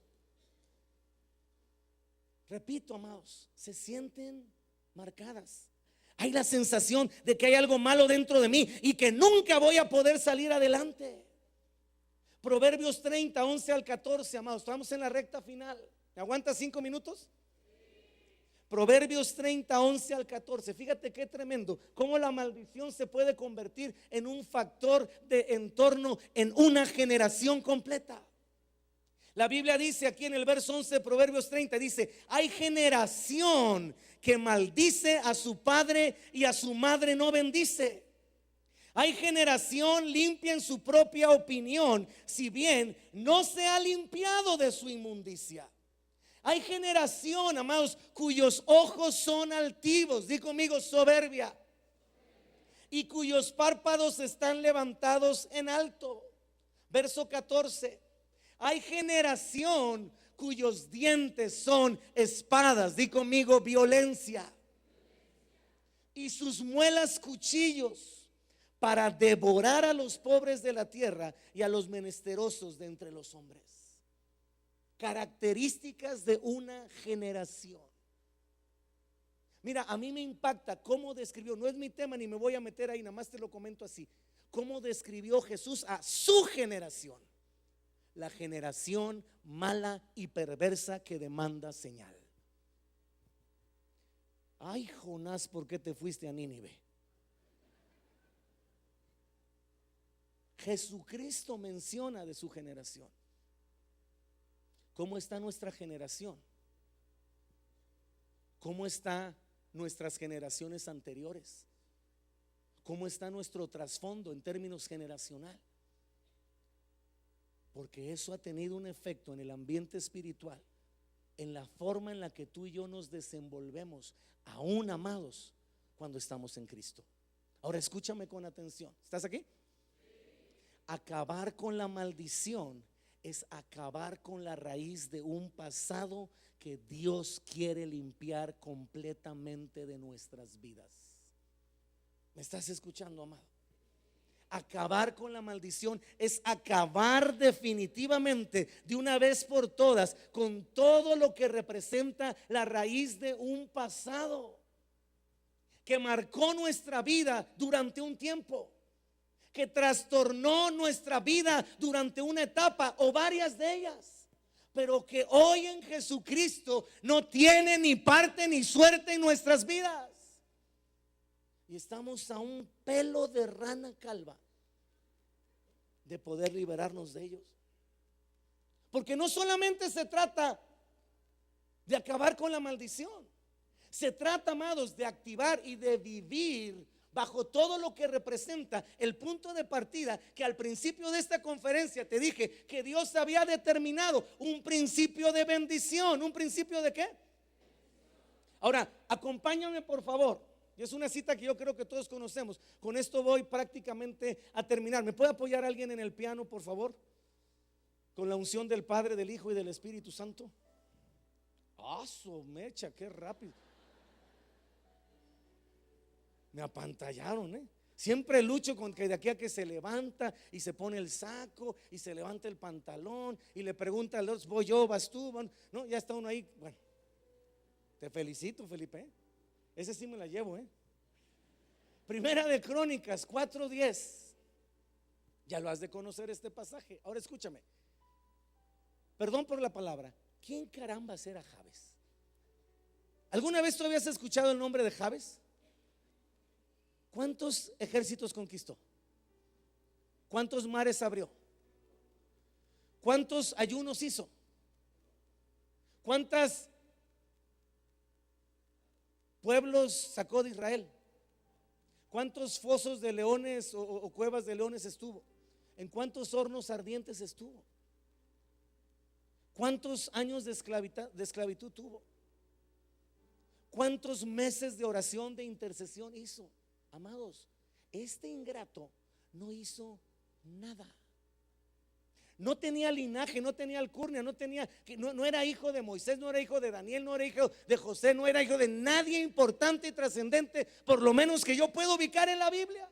Repito, amados, se sienten marcadas. Hay la sensación de que hay algo malo dentro de mí y que nunca voy a poder salir adelante. Proverbios 30, 11 al 14, amados. Estamos en la recta final. ¿Me aguantas 5 minutos? Proverbios 30, 11 al 14. Fíjate qué tremendo, cómo la maldición se puede convertir en un factor de entorno en una generación completa. La Biblia dice aquí en el verso 11 de Proverbios 30, dice: hay generación que maldice a su padre y a su madre no bendice. Hay generación limpia en su propia opinión, si bien no se ha limpiado de su inmundicia. Hay generación, amados, cuyos ojos son altivos, di conmigo, soberbia, y cuyos párpados están levantados en alto. Verso 14. Hay generación cuyos dientes son espadas, di conmigo, violencia, y sus muelas cuchillos, para devorar a los pobres de la tierra y a los menesterosos de entre los hombres. Características de una generación. Mira, a mí me impacta cómo describió, no es mi tema ni me voy a meter ahí, nada más te lo comento así, cómo describió Jesús a su generación. La generación mala y perversa que demanda señal. Ay, Jonás, ¿por qué te fuiste a Nínive? Jesucristo menciona de su generación. ¿Cómo está nuestra generación? ¿Cómo están nuestras generaciones anteriores? ¿Cómo está nuestro trasfondo en términos generacional? Porque eso ha tenido un efecto en el ambiente espiritual, en la forma en la que tú y yo nos desenvolvemos, aún amados, cuando estamos en Cristo. Ahora escúchame con atención. ¿Estás aquí? Acabar con la maldición es acabar con la raíz de un pasado que Dios quiere limpiar completamente de nuestras vidas. ¿Me estás escuchando, amado? Acabar con la maldición es acabar definitivamente de una vez por todas con todo lo que representa la raíz de un pasado que marcó nuestra vida durante un tiempo, que trastornó nuestra vida durante una etapa o varias de ellas, pero que hoy en Jesucristo no tiene ni parte ni suerte en nuestras vidas. Y estamos a un pelo de rana calva de poder liberarnos de ellos. Porque no solamente se trata de acabar con la maldición, se trata, amados, de activar y de vivir bajo todo lo que representa el punto de partida que al principio de esta conferencia te dije que Dios había determinado un principio de bendición. ¿Un principio de qué? Ahora, acompáñame por favor. Y es una cita que yo creo que todos conocemos. Con esto voy prácticamente a terminar. ¿Me puede apoyar alguien en el piano, por favor? Con la unción del Padre, del Hijo y del Espíritu Santo. ¡Aso, mecha! ¡Qué rápido! Me apantallaron, Siempre lucho con que de aquí a que se levanta y se pone el saco y se levanta el pantalón y le pregunta a los: ¿voy yo, vas tú? No, ya está uno ahí. Bueno, te felicito, Felipe, Ese sí me la llevo, Primera de Crónicas 4:10. Ya lo has de conocer este pasaje. Ahora escúchame. Perdón por la palabra. ¿Quién caramba era Jabes? ¿Alguna vez tú habías escuchado el nombre de Jabes? ¿Cuántos ejércitos conquistó? ¿Cuántos mares abrió? ¿Cuántos ayunos hizo? ¿Cuántas pueblos sacó de Israel? ¿Cuántos fosos de leones o cuevas de leones estuvo? ¿En cuántos hornos ardientes estuvo? ¿Cuántos años de esclavitud tuvo? ¿Cuántos meses de oración, de intercesión hizo? Amados, este ingrato no hizo nada. No tenía linaje, no tenía alcurnia, no era hijo de Moisés, no era hijo de Daniel, no era hijo de José, no era hijo de nadie importante y trascendente, por lo menos que yo puedo ubicar en la Biblia.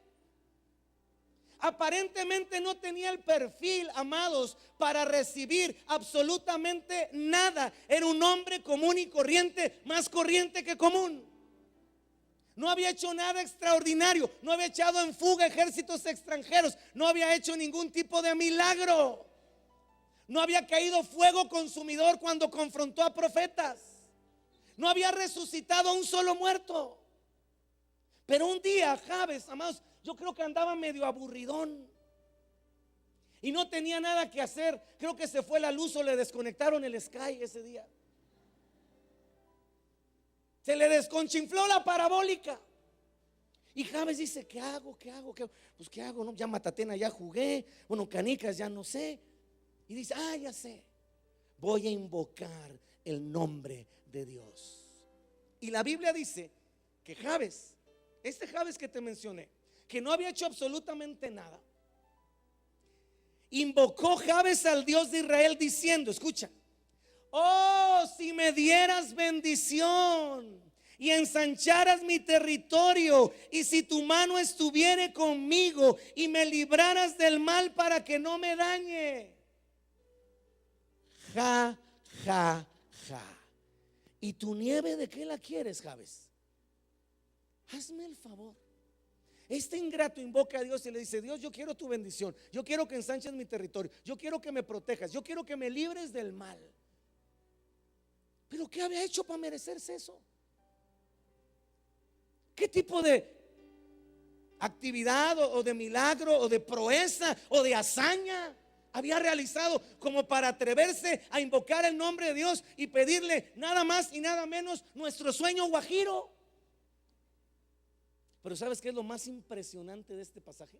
Aparentemente no tenía el perfil, amados, para recibir absolutamente nada. Era un hombre común y corriente, más corriente que común. No había hecho nada extraordinario, no había echado en fuga ejércitos extranjeros, no había hecho ningún tipo de milagro, no había caído fuego consumidor cuando confrontó a profetas, no había resucitado a un solo muerto. Pero un día Jabes, amados, yo creo que andaba medio aburridón y no tenía nada que hacer. Creo que se fue la luz o le desconectaron el Sky ese día. Se le desconchinfló la parabólica. Y Jabes dice: ¿qué hago? ¿Qué hago? ¿Qué hago? Pues ¿qué hago? ¿No? Ya Matatena ya jugué. Bueno, canicas ya no sé. Y dice: ya sé. Voy a invocar el nombre de Dios. Y la Biblia dice que Jabes, este Jabes que te mencioné, que no había hecho absolutamente nada, invocó Jabes al Dios de Israel diciendo, escucha: oh, si me dieras bendición y ensancharas mi territorio, y si tu mano estuviere conmigo y me libraras del mal para que no me dañe. Ja, ja, ja. ¿Y tu nieve de qué la quieres, Jabes? Hazme el favor. Este ingrato invoca a Dios y le dice: Dios, yo quiero tu bendición, yo quiero que ensanches mi territorio, yo quiero que me protejas, yo quiero que me libres del mal. ¿Pero qué había hecho para merecerse eso? ¿Qué tipo de actividad o de milagro o de proeza o de hazaña había realizado como para atreverse a invocar el nombre de Dios y pedirle nada más y nada menos nuestro sueño guajiro? Pero ¿sabes qué es lo más impresionante de este pasaje?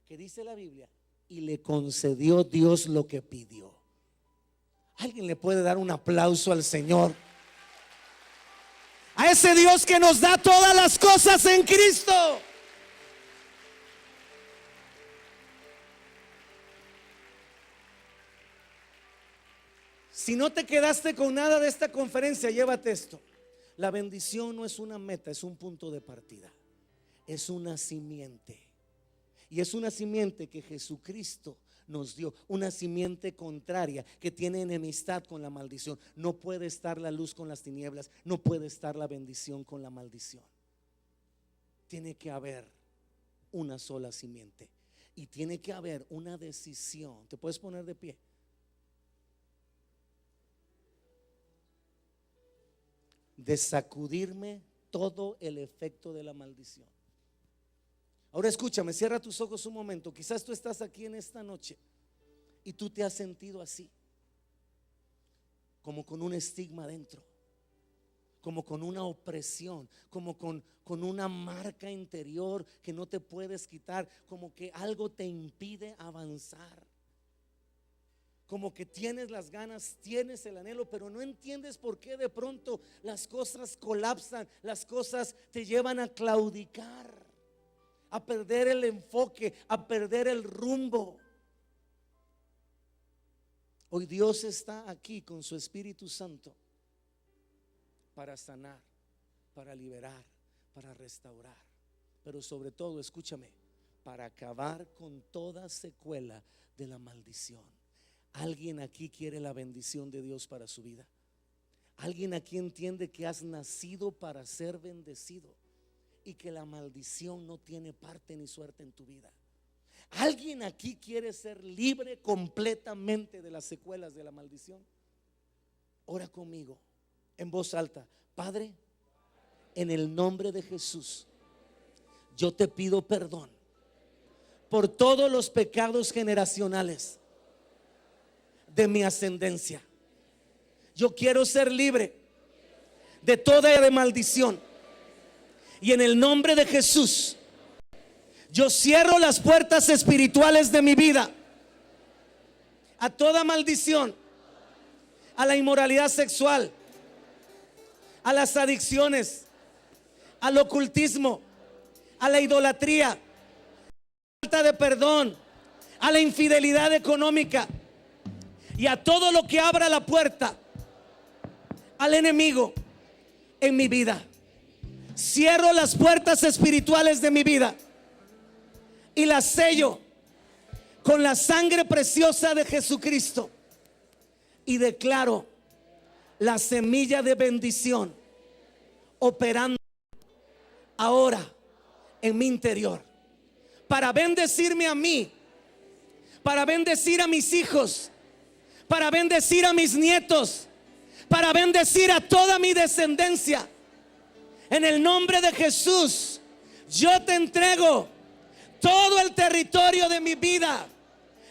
Que dice la Biblia: y le concedió Dios lo que pidió. ¿Alguien le puede dar un aplauso al Señor? A ese Dios que nos da todas las cosas en Cristo. Si no te quedaste con nada de esta conferencia, llévate esto: la bendición no es una meta, es un punto de partida. Es una simiente. Y es una simiente que Jesucristo nos dio, una simiente contraria que tiene enemistad con la maldición. No puede estar la luz con las tinieblas, no puede estar la bendición con la maldición. Tiene que haber una sola simiente y tiene que haber una decisión. ¿Te puedes poner de pie? De sacudirme todo el efecto de la maldición. Ahora escúchame, cierra tus ojos un momento. Quizás tú estás aquí en esta noche y tú te has sentido así, como con un estigma dentro, como con una opresión, como con una marca interior que no te puedes quitar, como que algo te impide avanzar. Como que tienes las ganas, tienes el anhelo, pero no entiendes por qué de pronto las cosas colapsan, las cosas te llevan a claudicar, a perder el enfoque, a perder el rumbo. Hoy Dios está aquí con su Espíritu Santo para sanar, para liberar, para restaurar, pero sobre todo, escúchame, para acabar con toda secuela de la maldición. ¿Alguien aquí quiere la bendición de Dios para su vida? ¿Alguien aquí entiende que has nacido para ser bendecido y que la maldición no tiene parte ni suerte en tu vida? ¿Alguien aquí quiere ser libre completamente de las secuelas de la maldición? Ora conmigo en voz alta: Padre, en el nombre de Jesús, yo te pido perdón por todos los pecados generacionales de mi ascendencia. Yo quiero ser libre de toda maldición, y en el nombre de Jesús yo cierro las puertas espirituales de mi vida a toda maldición, a la inmoralidad sexual, a las adicciones, al ocultismo, a la idolatría, a la falta de perdón, a la infidelidad económica y a todo lo que abra la puerta al enemigo en mi vida. Cierro las puertas espirituales de mi vida y las sello con la sangre preciosa de Jesucristo, y declaro la semilla de bendición operando ahora en mi interior para bendecirme a mí, para bendecir a mis hijos, para bendecir a mis nietos, para bendecir a toda mi descendencia. En el nombre de Jesús, yo te entrego todo el territorio de mi vida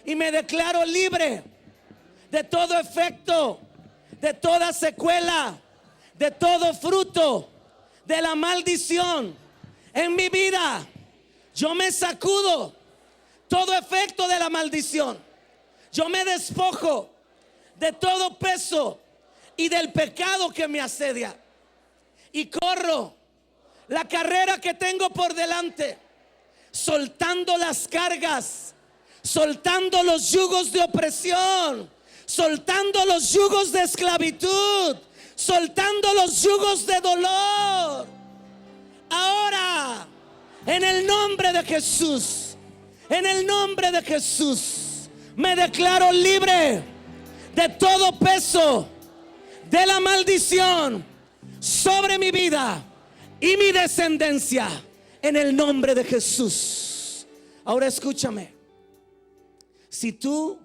y me declaro libre de todo efecto, de toda secuela, de todo fruto de la maldición en mi vida. Yo me sacudo todo efecto de la maldición. Yo me despojo de todo peso y del pecado que me asedia, y corro la carrera que tengo por delante, soltando las cargas, soltando los yugos de opresión, soltando los yugos de esclavitud, soltando los yugos de dolor. Ahora, en el nombre de Jesús, en el nombre de Jesús, me declaro libre de todo peso de la maldición sobre mi vida y mi descendencia, en el nombre de Jesús. Ahora escúchame. Si tú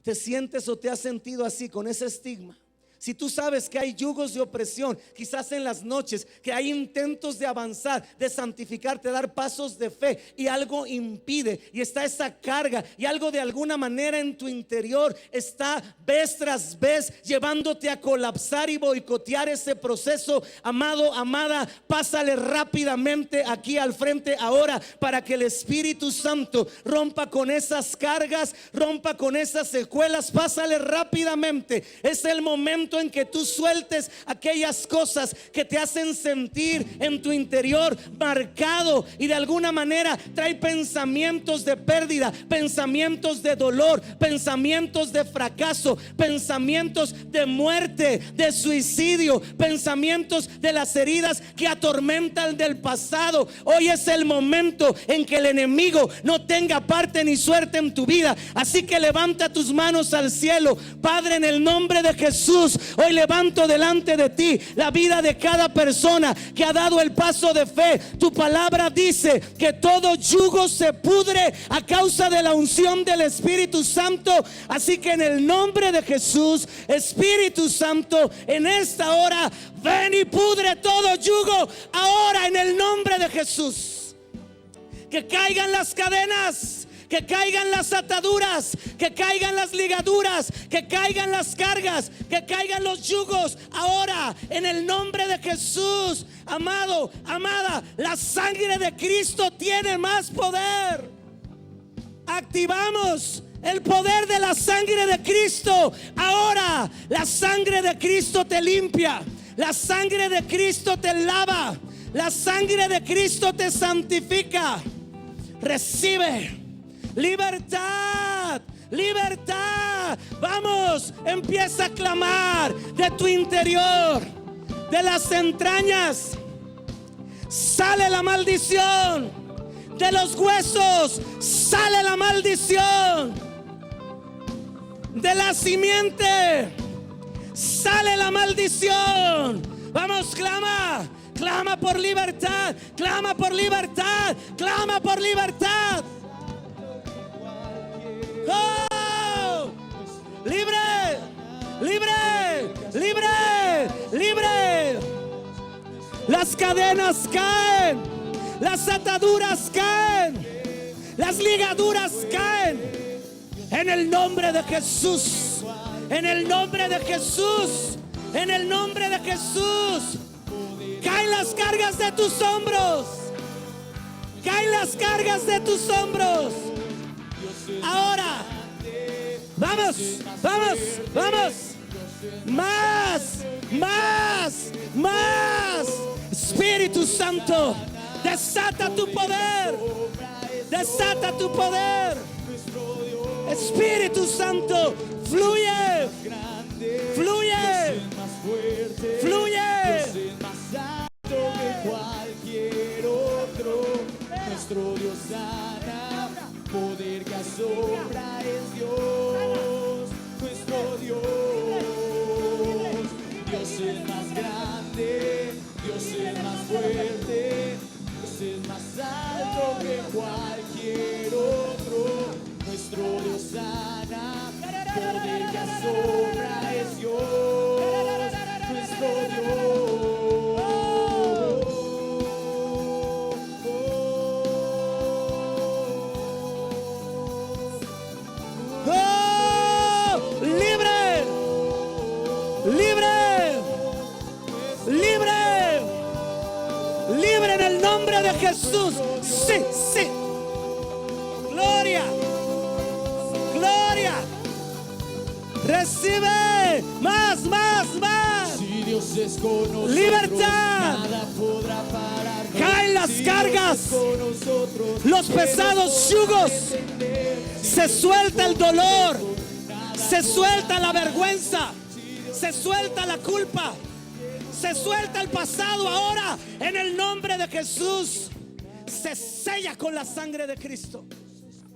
te sientes o te has sentido así, con ese estigma, si tú sabes que hay yugos de opresión, quizás en las noches, que hay intentos de avanzar, de santificarte, de dar pasos de fe, y algo impide, y está esa carga, y algo de alguna manera en tu interior está vez tras vez llevándote a colapsar y boicotear ese proceso, amado, amada, pásale rápidamente aquí al frente ahora, para que el Espíritu Santo rompa con esas cargas, rompa con esas secuelas. Pásale rápidamente. Es el momento en que tú sueltes aquellas cosas que te hacen sentir en tu interior marcado, y de alguna manera trae pensamientos de pérdida, pensamientos de dolor, pensamientos de fracaso, pensamientos de muerte, de suicidio, pensamientos de las heridas que atormentan del pasado. Hoy es el momento en que el enemigo no tenga parte ni suerte en tu vida. Así que levanta tus manos al cielo. Padre, en el nombre de Jesús, hoy levanto delante de ti la vida de cada persona que ha dado el paso de fe. Tu palabra dice que todo yugo se pudre a causa de la unción del Espíritu Santo. Así que en el nombre de Jesús, Espíritu Santo, en esta hora, ven y pudre todo yugo ahora en el nombre de Jesús. Que caigan las cadenas, que caigan las ataduras, que caigan las ligaduras, que caigan las cargas, que caigan los yugos ahora en el nombre de Jesús. Amado, amada, la sangre de Cristo tiene más poder. Activamos el poder de la sangre de Cristo. Ahora la sangre de Cristo te limpia, la sangre de Cristo te lava, la sangre de Cristo te santifica. Recibe libertad, libertad. Vamos, empieza a clamar de tu interior, de las entrañas. Sale la maldición, de los huesos sale la maldición, de la simiente sale la maldición. Vamos, clama, clama por libertad, clama por libertad, clama por libertad. ¡Oh! Libre, libre, libre, libre. Las cadenas caen, las ataduras caen, las ligaduras caen. En el nombre de Jesús, en el nombre de Jesús, en el nombre de Jesús. Caen las cargas de tus hombros, caen las cargas de tus hombros. Ahora, vamos, vamos, vamos. Más, más, más. Espíritu Santo, desata tu poder, desata tu poder. Espíritu Santo, fluye, fluye, fluye. Cualquier otro, nuestro Dios sana, poder que asombra es Dios, nuestro Dios. Dios es más grande, Dios es más fuerte, Dios es más alto que cualquier otro, nuestro Dios sana, poder que asombra es Dios. libre, libre, libre en el nombre de Jesús. Sí, sí. Gloria, gloria. Recibe más, más, más. Si Dios es con nosotros, Libertad. nada podrá parar. Caen las Si cargas, Dios es con nosotros, los pesados yugos. Se suelta el dolor, se suelta la vergüenza, se suelta la culpa, se suelta el pasado ahora en el nombre de Jesús. Se sella con la sangre de Cristo.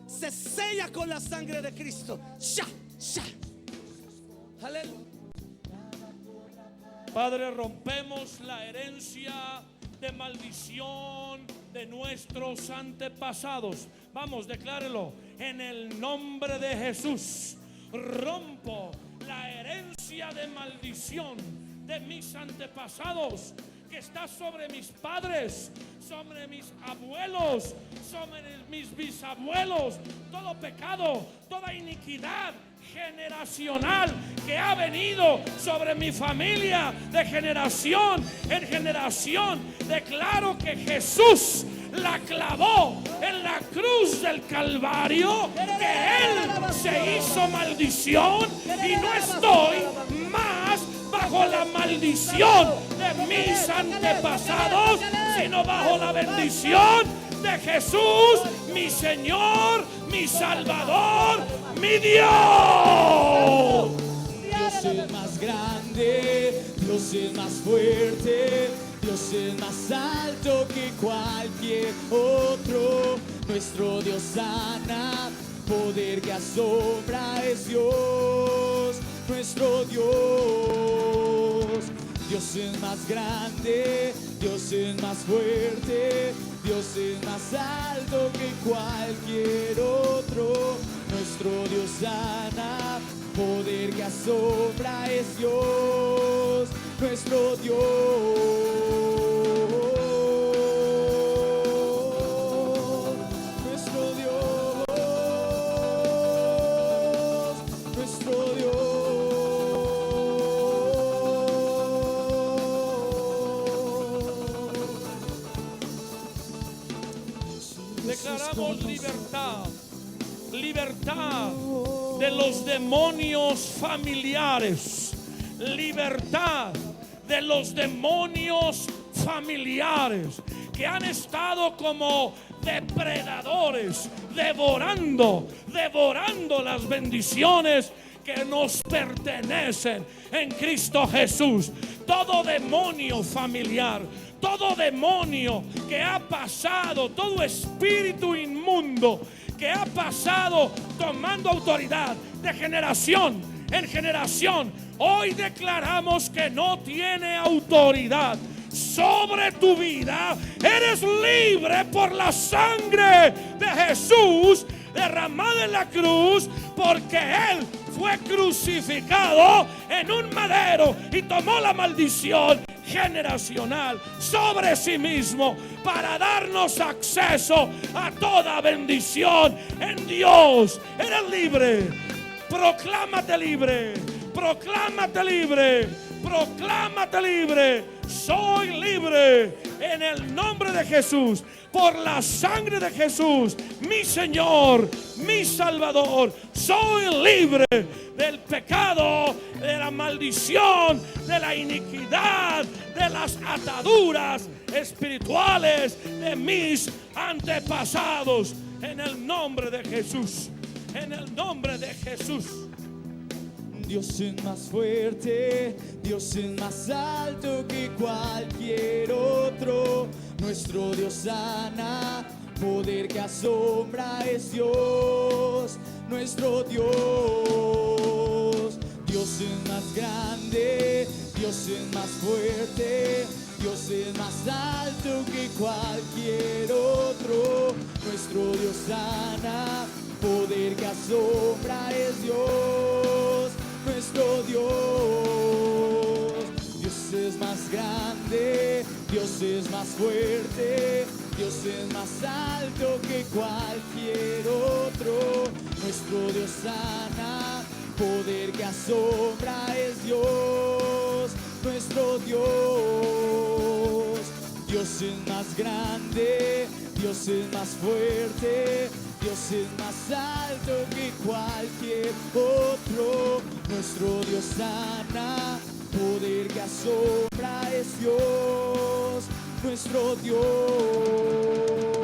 Se sella con la sangre de Cristo. Ya, ya. Aleluya. Padre, rompemos la herencia de maldición de nuestros antepasados. Vamos, declárelo. En el nombre de Jesús, rompo la herencia de maldición de mis antepasados que está sobre mis padres, sobre mis abuelos, sobre mis bisabuelos. Todo pecado, toda iniquidad generacional que ha venido sobre mi familia de generación en generación, declaro que Jesús la clavó en la cruz del Calvario, que Él se hizo maldición y no estoy más bajo la maldición de mis antepasados, sino bajo la bendición de Jesús, mi Señor, mi Salvador, mi Dios. Dios es más grande, Dios es más fuerte, Dios es más alto que cualquier otro. Nuestro Dios sana, poder que asombra es Dios, nuestro Dios. Dios es más grande, Dios es más fuerte, Dios es más alto que cualquier otro. Nuestro Dios sana, poder que asombra es Dios, nuestro Dios, nuestro Dios, nuestro Dios. Declaramos libertad, libertad de los demonios familiares, libertad de los demonios familiares que han estado como depredadores, devorando las bendiciones que nos pertenecen en Cristo Jesús. Todo demonio familiar, todo demonio que ha pasado, todo espíritu inmundo que ha pasado tomando autoridad de generación en generación, hoy declaramos que no tiene autoridad sobre tu vida. Eres libre por la sangre de Jesús derramada en la cruz, porque Él fue crucificado en un madero y tomó la maldición generacional sobre sí mismo para darnos acceso a toda bendición en Dios. Eres libre. Proclámate libre. Proclámate libre. Proclámate libre. Soy libre en el nombre de Jesús, por la sangre de Jesús, mi Señor, mi Salvador. Soy libre del pecado, de la maldición, de la iniquidad, de las ataduras espirituales de mis antepasados. En el nombre de Jesús, en el nombre de Jesús. Dios es más fuerte, Dios es más alto que cualquier otro. Nuestro Dios sana, poder que asombra es Dios, nuestro Dios. Dios es más grande, Dios es más fuerte, Dios es más alto que cualquier otro. Nuestro Dios sana, poder que asombra es Dios, nuestro Dios. Dios es más grande, Dios es más fuerte, Dios es más alto que cualquier otro. Nuestro Dios sana, poder que asombra es Dios, Dios es más grande, Dios es más fuerte, Dios es más alto que cualquier otro. Nuestro Dios sana, poder que asombra es Dios, nuestro Dios.